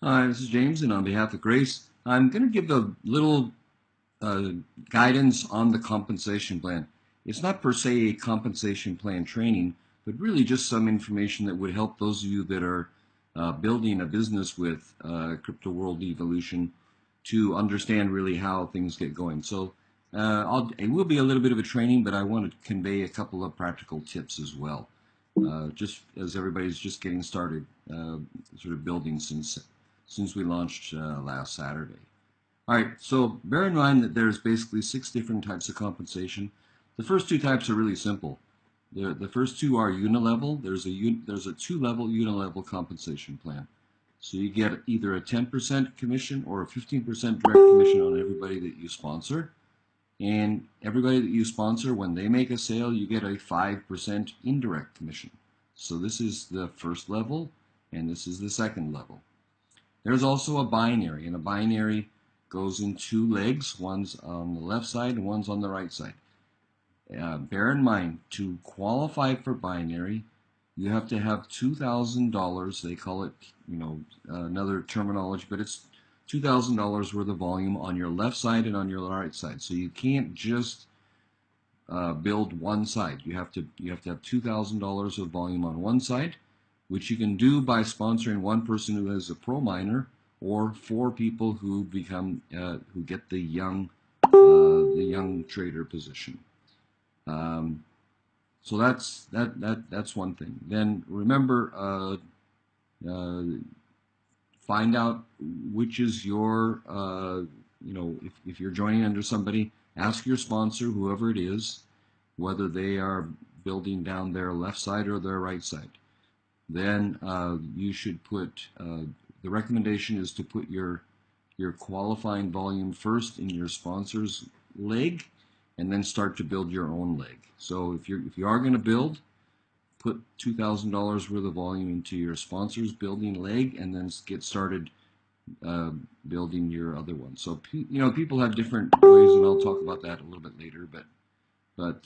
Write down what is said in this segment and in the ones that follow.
Hi, this is James, and on behalf of Grace, I'm going to give a little uh, guidance on the compensation plan. It's not per se a compensation plan training, but really just some information that would help those of you that are building a business with Crypto World Evolution to understand really how things get going. So it will be a little bit of a training, but I want to convey a couple of practical tips as well, just as everybody's just getting started, sort of building since we launched last Saturday. All right, so bear in mind that there's basically 6 different types of compensation. The first 2 types are really simple. The first 2 are unilevel. There's a 2-level unilevel compensation plan. So you get either a 10% commission or a 15% direct commission on everybody that you sponsor. And everybody that you sponsor, when they make a sale, you get a 5% indirect commission. So this is the first level, and this is the second level. There's also a binary, and a binary goes in 2 legs. One's on the left side and one's on the right side. Bear in mind, to qualify for binary, you have to have $2,000. They call it, another terminology, but it's $2,000 worth of volume on your left side and on your right side. So you can't just build one side. You have to have $2,000 of volume on one side, which you can do by sponsoring one person who is a pro miner or 4 people who become who get the young trader position. So that's one thing. Then remember, find out which is your if you're joining under somebody, ask your sponsor, whoever it is, whether they are building down their left side or their right side. Then you should put, the recommendation is to put your qualifying volume first in your sponsor's leg, and then start to build your own leg. So if you are going to build, put $2,000 worth of volume into your sponsor's building leg, and then get started building your other one. So people have different ways, and I'll talk about that a little bit later. But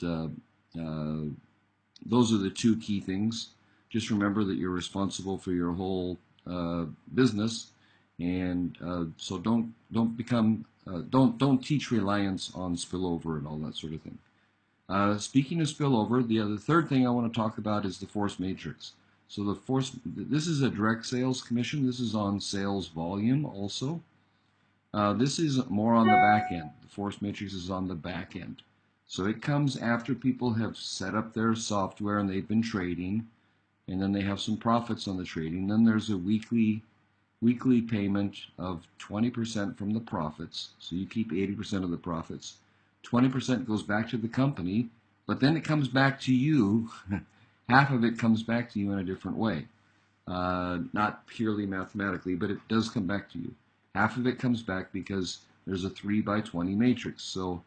those are the 2 key things. Just remember that you're responsible for your whole business, and so don't teach reliance on spillover and all that sort of thing. Speaking of spillover, the third thing I want to talk about is the force matrix. So this is a direct sales commission. This is on sales volume also. This is more on the back end. The force matrix is on the back end. So it comes after people have set up their software and they've been trading, and then they have some profits on the trading. Then there's a weekly payment of 20% from the profits. So you keep 80% of the profits. 20% goes back to the company, but then it comes back to you. Half of it comes back to you in a different way. Not purely mathematically, but it does come back to you. Half of it comes back because there's a 3x20 matrix. So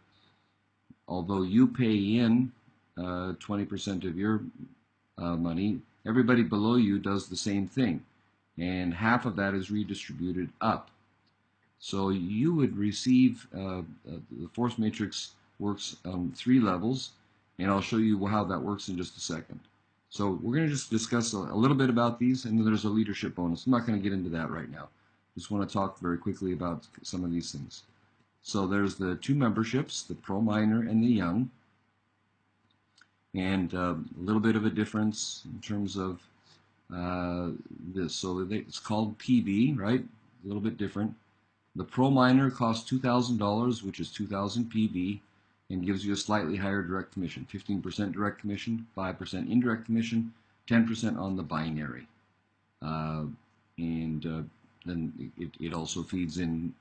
although you pay in 20% of your money, everybody below you does the same thing, and half of that is redistributed up. So you would receive, the force matrix works on 3 levels, and I'll show you how that works in just a second. So we're going to just discuss a little bit about these, and then there's a leadership bonus. I'm not going to get into that right now. Just want to talk very quickly about some of these things. So there's the 2 memberships, the Pro Miner and the Young. And a little bit of a difference in terms of this. So it's called PV, right? A little bit different. The Pro Miner costs $2,000, which is 2,000 PV, and gives you a slightly higher direct commission. 15% direct commission, 5% indirect commission, 10% on the binary. Then it also feeds in,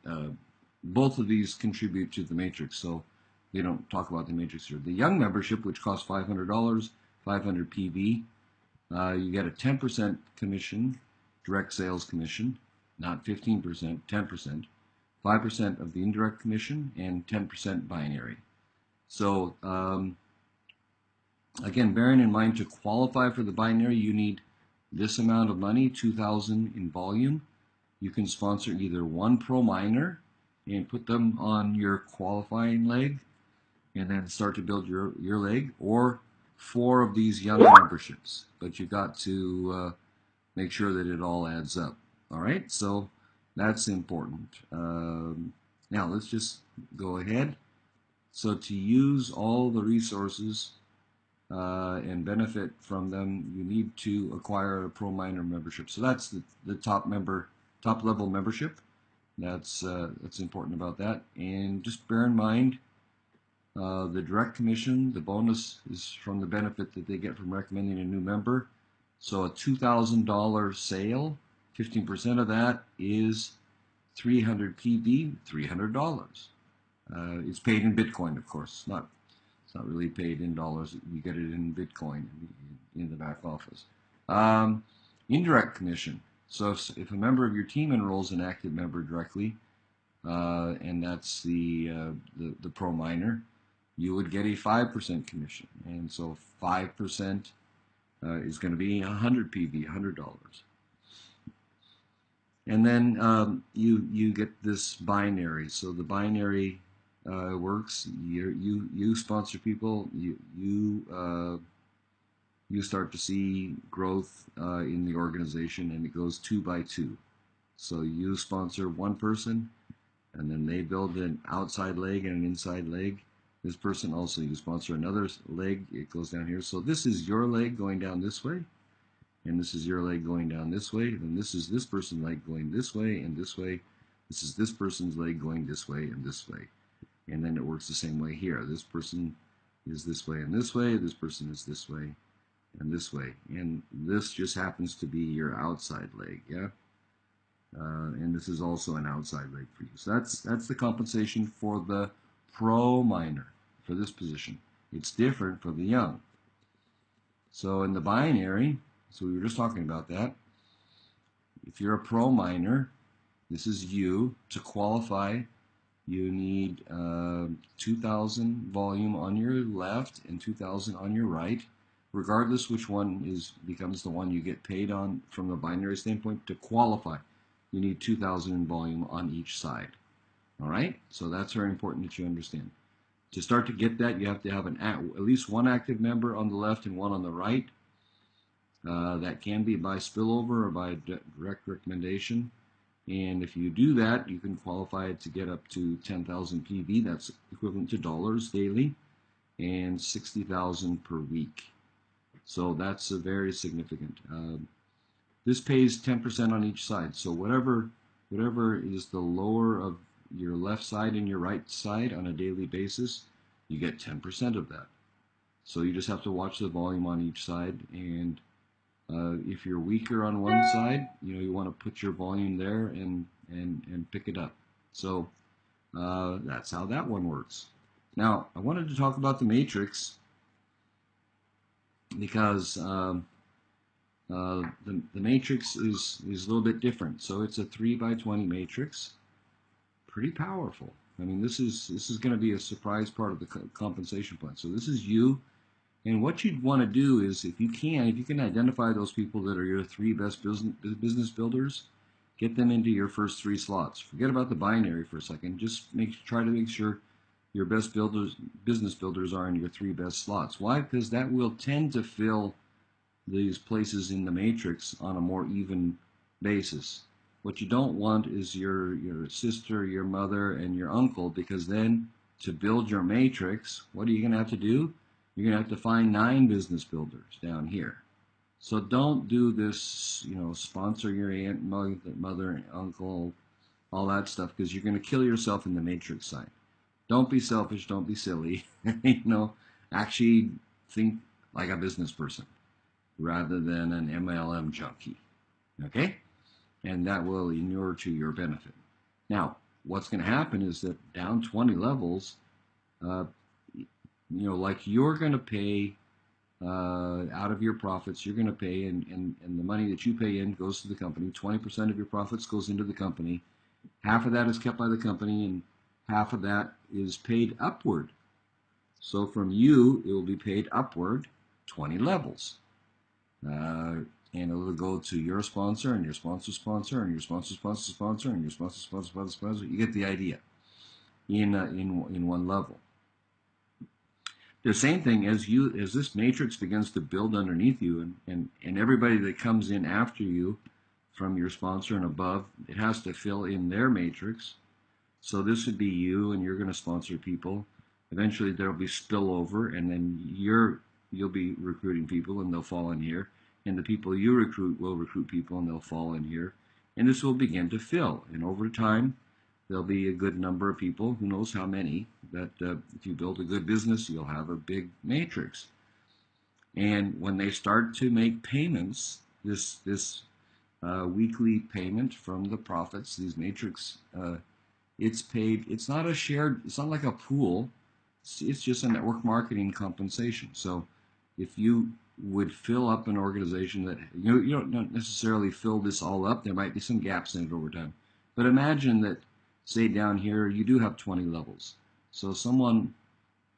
both of these contribute to the matrix, so they don't talk about the matrix here. The Young membership, which costs $500, 500 PV, you get a 10% commission, direct sales commission, not 15%, 10%, 5% of the indirect commission, and 10% binary. So again, bearing in mind, to qualify for the binary, you need this amount of money, 2,000 in volume. You can sponsor either 1 pro miner and put them on your qualifying leg, and then start to build your leg, or 4 of these Young memberships. But you got to make sure that it all adds up. All right, so That's important. Now let's just go ahead. So to use all the resources and benefit from them, you need to acquire a pro miner membership. So that's the top level membership. That's important about that. And just bear in mind, the direct commission, the bonus is from the benefit that they get from recommending a new member. So a $2,000 sale, 15% of that is 300 PV, $300. It's paid in Bitcoin, of course. It's not really paid in dollars. You get it in Bitcoin in the back office. Indirect commission. So if a member of your team enrolls an active member directly, and that's the pro miner, you would get a 5% commission. And so 5% is going to be 100 PV, $100. And then you get this binary. So the binary works. You sponsor people. You start to see growth in the organization, and it goes 2 by 2. So you sponsor one person, and then they build an outside leg and an inside leg. This person also, you sponsor another leg. It goes down here. So this is your leg going down this way, and this is your leg going down this way, and this is this person's leg going this way and this way. This is this person's leg going this way and this way. And then it works the same way here. This person is this way and this way. This person is this way and this way. And this just happens to be your outside leg, yeah? And this is also an outside leg for you. So that's the compensation for the pro miner for this position. It's different for the young. So in the binary, so we were just talking about that. If you're a pro miner, this is you. To qualify, you need 2,000 volume on your left and 2,000 on your right. Regardless which one becomes the one you get paid on from the binary standpoint, to qualify, you need 2,000 in volume on each side. All right? So that's very important that you understand. To start to get that, you have to have at least one active member on the left and one on the right. That can be by spillover or by direct recommendation. And if you do that, you can qualify to get up to 10,000 PV. That's equivalent to dollars daily, and 60,000 per week. So that's very significant. This pays 10% on each side. So whatever is the lower of your left side and your right side on a daily basis, you get 10% of that. So you just have to watch the volume on each side, and if you're weaker on one side, you want to put your volume there and pick it up. So that's how that one works. Now, I wanted to talk about the matrix because the matrix is a little bit different. So it's a 3 by 20 matrix. Pretty powerful. I mean, this is going to be a surprise part of the compensation plan. So this is you. And what you'd want to do is, if you can identify those people that are your 3 best business builders, get them into your first 3 slots. Forget about the binary for a second. Just try to make sure your best business builders are in your 3 best slots. Why? Because that will tend to fill these places in the matrix on a more even basis. What you don't want is your sister, your mother, and your uncle, because then to build your matrix, what are you going to have to do? You're going to have to find 9 business builders down here. So don't do this, sponsor your aunt, mother, uncle, all that stuff, because you're going to kill yourself in the matrix side. Don't be selfish. Don't be silly. Actually think like a business person rather than an MLM junkie. Okay? And that will inure to your benefit. Now, what's going to happen is that down 20 levels, like you're going to pay out of your profits, you're going to pay, and the money that you pay in goes to the company. 20% of your profits goes into the company. Half of that is kept by the company, and half of that is paid upward. So from you, it will be paid upward 20 levels. And it'll go to your sponsor, and your sponsor's sponsor, and your sponsor's sponsor's sponsor, and your sponsor's sponsor's sponsor. You get the idea in one level. The same thing as this matrix begins to build underneath you, and everybody that comes in after you from your sponsor and above. It has to fill in their matrix. So this would be you, and you're going to sponsor people. Eventually, there'll be spillover, and then you'll be recruiting people, and they'll fall in here. And the people you recruit will recruit people, and they'll fall in here. And this will begin to fill. And over time, there'll be a good number of people, who knows how many, that if you build a good business, you'll have a big matrix. And when they start to make payments, this weekly payment from the profits, these matrix, it's paid. It's not a shared. It's not like a pool. It's just a network marketing compensation. So if you would fill up an organization that you don't necessarily fill this all up, there might be some gaps in it over time. But imagine that, say down here, you do have 20 levels. So someone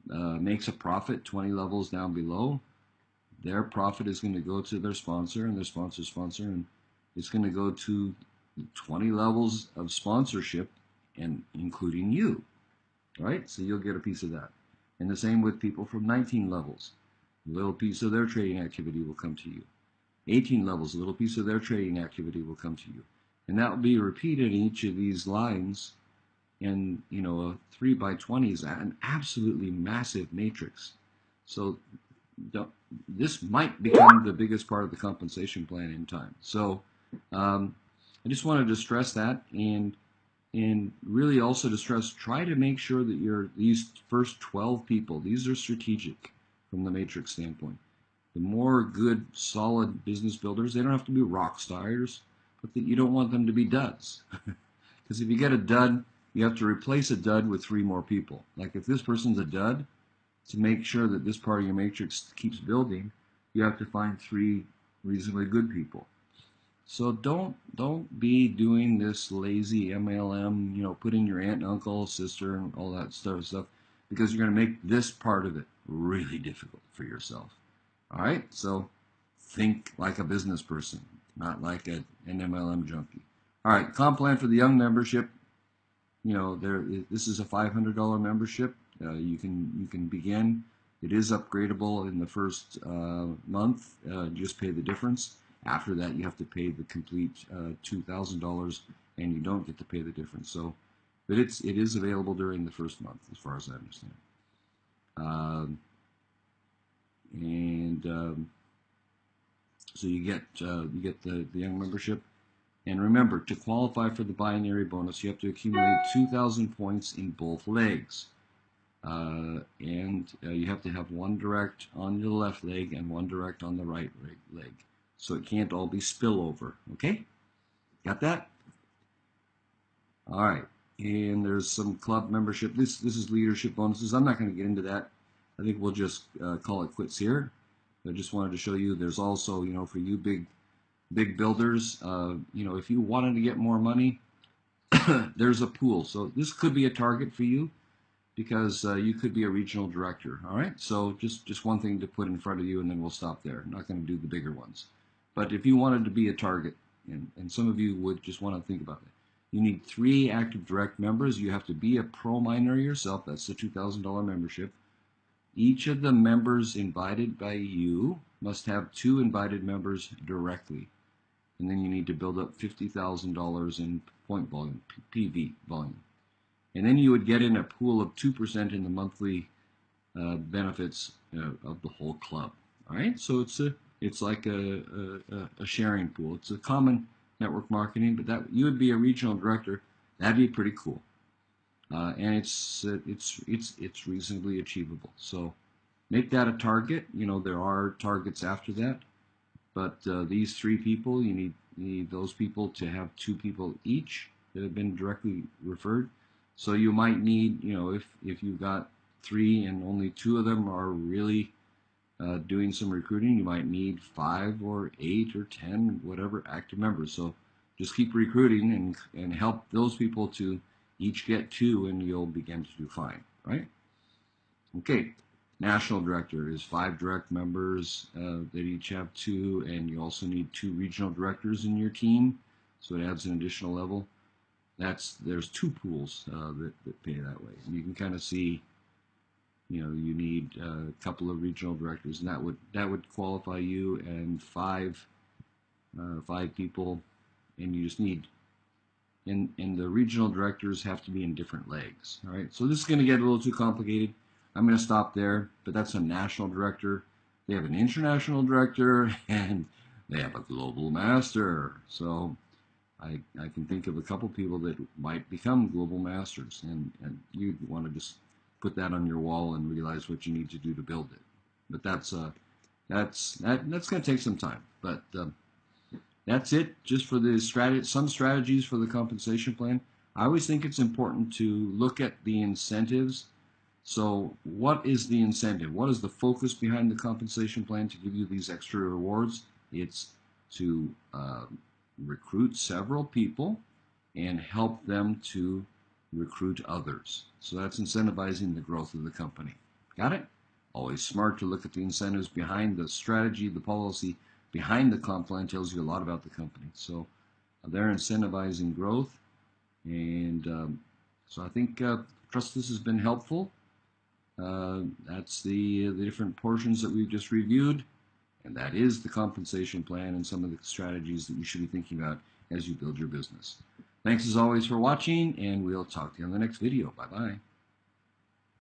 makes a profit 20 levels down below. Their profit is going to go to their sponsor and their sponsor's sponsor, and it's going to go to 20 levels of sponsorship, and including you, right? So you'll get a piece of that. And the same with people from 19 levels. A little piece of their trading activity will come to you. 18 levels, a little piece of their trading activity will come to you. And that will be repeated in each of these lines. And, a 3 by 20 is an absolutely massive matrix. So this might become the biggest part of the compensation plan in time. So I just wanted to stress that, and really also to stress, try to make sure that these first 12 people, these are strategic from the matrix standpoint. The more good, solid business builders, they don't have to be rock stars, but that you don't want them to be duds. Because if you get a dud, you have to replace a dud with 3 more people. Like if this person's a dud, to make sure that this part of your matrix keeps building, you have to find 3 reasonably good people. So don't be doing this lazy MLM, putting your aunt, uncle, sister, and all that stuff, because you're going to make this part of it really difficult for yourself. All right, so think like a business person, not like an MLM junkie. All right, comp plan for the young membership. This is a $500 membership. You can begin. It is upgradable in the first month. Just pay the difference. After that, you have to pay the complete $2,000, and you don't get to pay the difference. So, but it is available during the first month, as far as I understand. So you get the young membership. And remember, to qualify for the binary bonus, you have to accumulate 2,000 points in both legs. You have to have 1 direct on the left leg and 1 direct on the right leg. So it can't all be spillover, okay? Got that? All right, and there's some club membership. This is leadership bonuses. I'm not going to get into that. I think we'll just call it quits here. I just wanted to show you there's also, for you big builders, if you wanted to get more money, there's a pool. So this could be a target for you, because you could be a regional director. All right, so just one thing to put in front of you, and then we'll stop there. I'm not going to do the bigger ones. But if you wanted to be a target, and some of you would just want to think about it, you need 3 active direct members. You have to be a pro miner yourself. That's the $2,000 membership. Each of the members invited by you must have 2 invited members directly. And then you need to build up $50,000 in point volume, PV volume. And then you would get in a pool of 2% in the monthly benefits of the whole club. All right, so it's like a sharing pool. It's a common network marketing, but that you would be a regional director. That'd be pretty cool, and it's reasonably achievable. So make that a target. There are targets after that, but these 3 people, you need those people to have 2 people each that have been directly referred. So you might need, if you've got 3 and only 2 of them are really doing some recruiting, you might need 5 or 8 or 10, whatever, active members. So just keep recruiting and help those people to each get 2, and you'll begin to do fine, right? Okay, national director is 5 direct members that each have 2, and you also need 2 regional directors in your team, so it adds an additional level. There's 2 pools that pay that way, and you can kind of see, you need a couple of regional directors, and that would qualify you, and 5 people and you just need, and the regional directors have to be in different legs. All right, so this is going to get a little too complicated. I'm going to stop there, but that's a national director. They have an international director, and they have a global master. So I can think of a couple people that might become global masters, and you want to just put that on your wall and realize what you need to do to build it. But that's going to take some time. But that's it, just for the some strategies for the compensation plan. I always think it's important to look at the incentives. So what is the incentive? What is the focus behind the compensation plan to give you these extra rewards? It's to recruit several people and help them to recruit others. So that's incentivizing the growth of the company. Got it? Always smart to look at the incentives behind the strategy, the policy behind the comp plan tells you a lot about the company. So they're incentivizing growth, and so I think trust this has been helpful. That's the different portions that we've just reviewed, and that is the compensation plan and some of the strategies that you should be thinking about as you build your business. Thanks as always for watching, and we'll talk to you on the next video. Bye-bye.